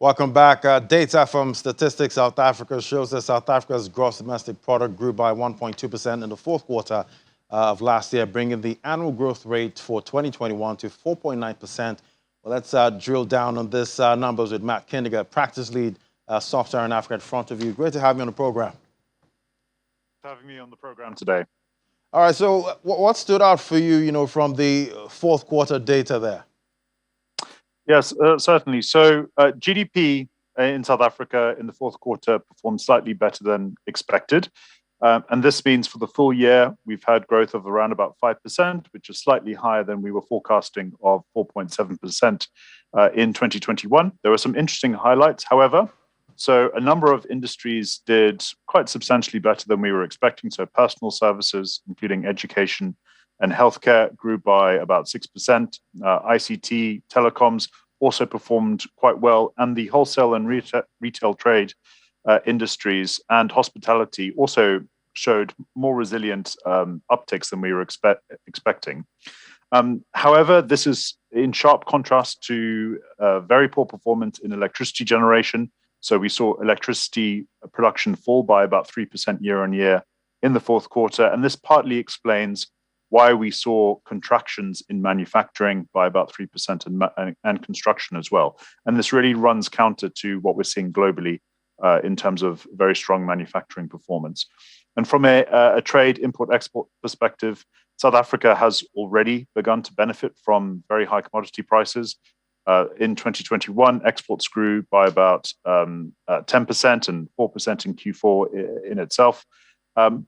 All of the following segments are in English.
Welcome back. Data from Statistics South Africa shows that South Africa's gross domestic product grew by 1.2% in the fourth quarter of last year, bringing the annual growth rate for 2021 to 4.9%. Well, let's drill down on this numbers with Matt Kindiger, practice lead, software in Africa in front of you. Great to have you on the program. For having me on the program today. All right, so what stood out for you, from the fourth quarter data there? Yes, certainly. So GDP in South Africa in the fourth quarter performed slightly better than expected. And this means for the full year, we've had growth of around about 5%, which is slightly higher than we were forecasting of 4.7% in 2021. There were some interesting highlights, however. So a number of industries did quite substantially better than we were expecting. So personal services, including education and healthcare, grew by about 6%. ICT, telecoms also performed quite well. And the wholesale and retail trade industries and hospitality also showed more resilient upticks than we were expecting. However, this is in sharp contrast to very poor performance in electricity generation. So we saw electricity production fall by about 3% year on year in the fourth quarter. And this partly explains why we saw contractions in manufacturing by about 3% and construction as well. And this really runs counter to what we're seeing globally in terms of very strong manufacturing performance. And from a trade import-export perspective, South Africa has already begun to benefit from very high commodity prices. In 2021, exports grew by about 10% and 4% in Q4 in itself.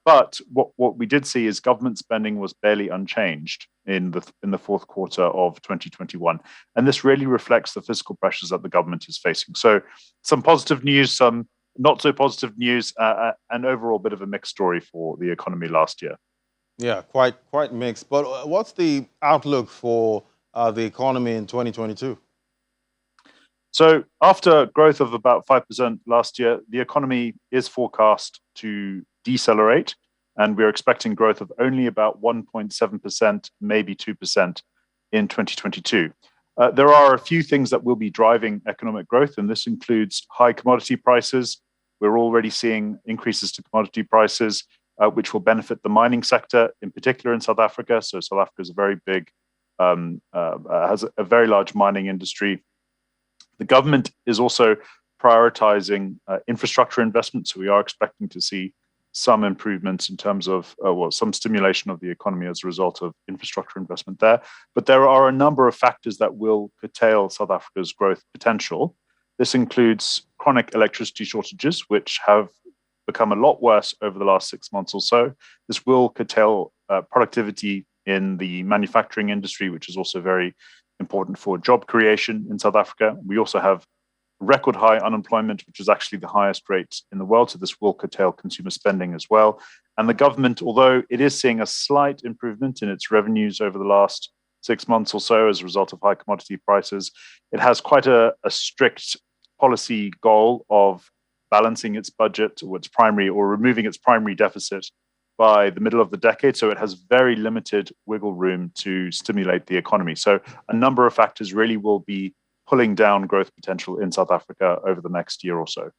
But what we did see is government spending was barely unchanged in the fourth quarter of 2021. And this really reflects the fiscal pressures that the government is facing. So some positive news, some not so positive news, and overall bit of a mixed story for the economy last year. Yeah, quite mixed. But what's the outlook for the economy in 2022? So after growth of about 5% last year, the economy is forecast to decelerate, and we're expecting growth of only about 1.7%, maybe 2% in 2022. There are a few things that will be driving economic growth, and this includes high commodity prices. We're already seeing increases to commodity prices, which will benefit the mining sector, in particular in South Africa. So South Africa is a very big, has a very large mining industry. The government is also prioritizing infrastructure investment, so we are expecting to see some improvements in terms of, some stimulation of the economy as a result of infrastructure investment there. But there are a number of factors that will curtail South Africa's growth potential. This includes chronic electricity shortages, which have become a lot worse over the last 6 months or so. This will curtail productivity in the manufacturing industry, which is also very important for job creation in South Africa. We also have record high unemployment, which is actually the highest rate in the world. So this will curtail consumer spending as well. And the government, although it is seeing a slight improvement in its revenues over the last 6 months or so as a result of high commodity prices, it has quite a strict policy goal of balancing its budget or removing its primary deficit by the middle of the decade. So it has very limited wiggle room to stimulate the economy. So a number of factors really will be pulling down growth potential in South Africa over the next year or so.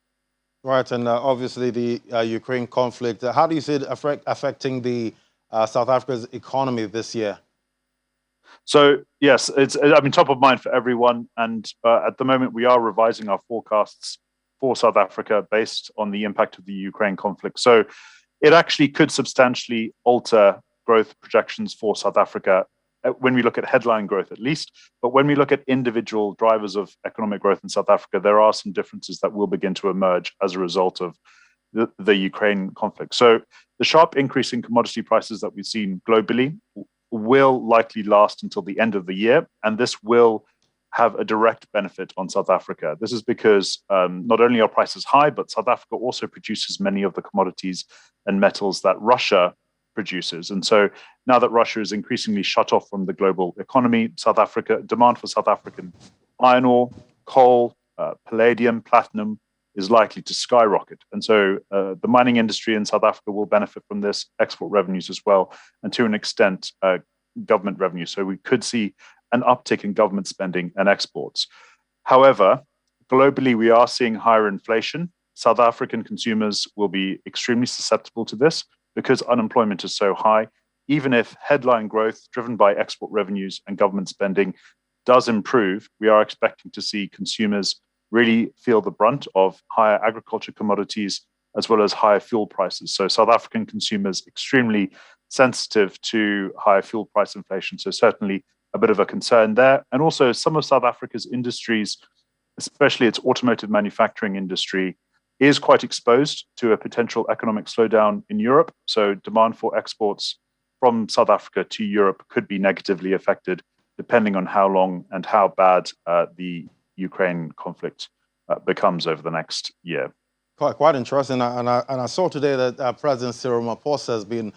Right, and obviously the Ukraine conflict, how do you see it affecting the South Africa's economy this year? So yes, it's top of mind for everyone. And at the moment, we are revising our forecasts for South Africa based on the impact of the Ukraine conflict. So it actually could substantially alter growth projections for South Africa when we look at headline growth at least. But when we look at individual drivers of economic growth in South Africa, there are some differences that will begin to emerge as a result of the Ukraine conflict. So the sharp increase in commodity prices that we've seen globally will likely last until the end of the year. And this will have a direct benefit on South Africa. This is because not only are prices high, but South Africa also produces many of the commodities and metals that Russia produces. And so now that Russia is increasingly shut off from the global economy, demand for South African iron ore, coal, palladium, platinum is likely to skyrocket. And so the mining industry in South Africa will benefit from this, export revenues as well, and to an extent, government revenue. So we could see an uptick in government spending and exports. However, globally, we are seeing higher inflation. South African consumers will be extremely susceptible to this because unemployment is so high. Even if headline growth driven by export revenues and government spending does improve, we are expecting to see consumers really feel the brunt of higher agriculture commodities as well as higher fuel prices. So South African consumers extremely sensitive to higher fuel price inflation. So certainly a bit of a concern there. And also some of South Africa's industries, especially its automotive manufacturing industry, is quite exposed to a potential economic slowdown in Europe. So demand for exports from South Africa to Europe could be negatively affected depending on how long and how bad the Ukraine conflict becomes over the next year. Quite interesting. And I saw today that President Cyril Ramaphosa has been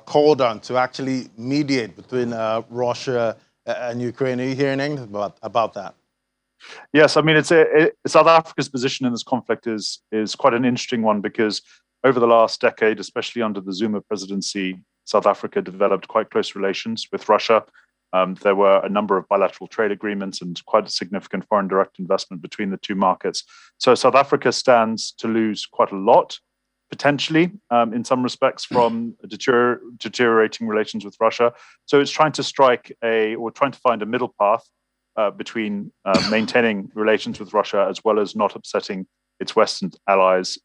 called on to actually mediate between Russia and Ukraine. Are you hearing anything about that? Yes, I mean, South Africa's position in this conflict is quite an interesting one because over the last decade, especially under the Zuma presidency, South Africa developed quite close relations with Russia. There were a number of bilateral trade agreements and quite a significant foreign direct investment between the two markets. So South Africa stands to lose quite a lot, potentially, in some respects, from deteriorating relations with Russia. So it's trying to trying to find a middle path between maintaining relations with Russia as well as not upsetting its Western allies,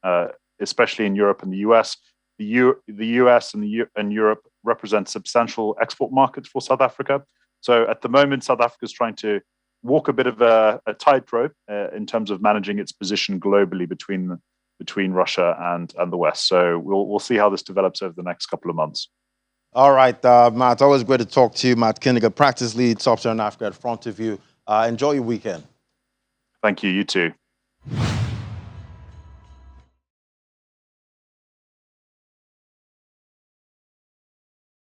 especially in Europe and the US. The US and Europe represent substantial export markets for South Africa. So at the moment, South Africa is trying to walk a bit of a tightrope in terms of managing its position globally between Russia and the West. So we'll see how this develops over the next couple of months. All right, Matt, always great to talk to you. Matt Kinniger, Practice Lead, Sub-Saharan Africa at Front of You. Enjoy your weekend. Thank you. You too.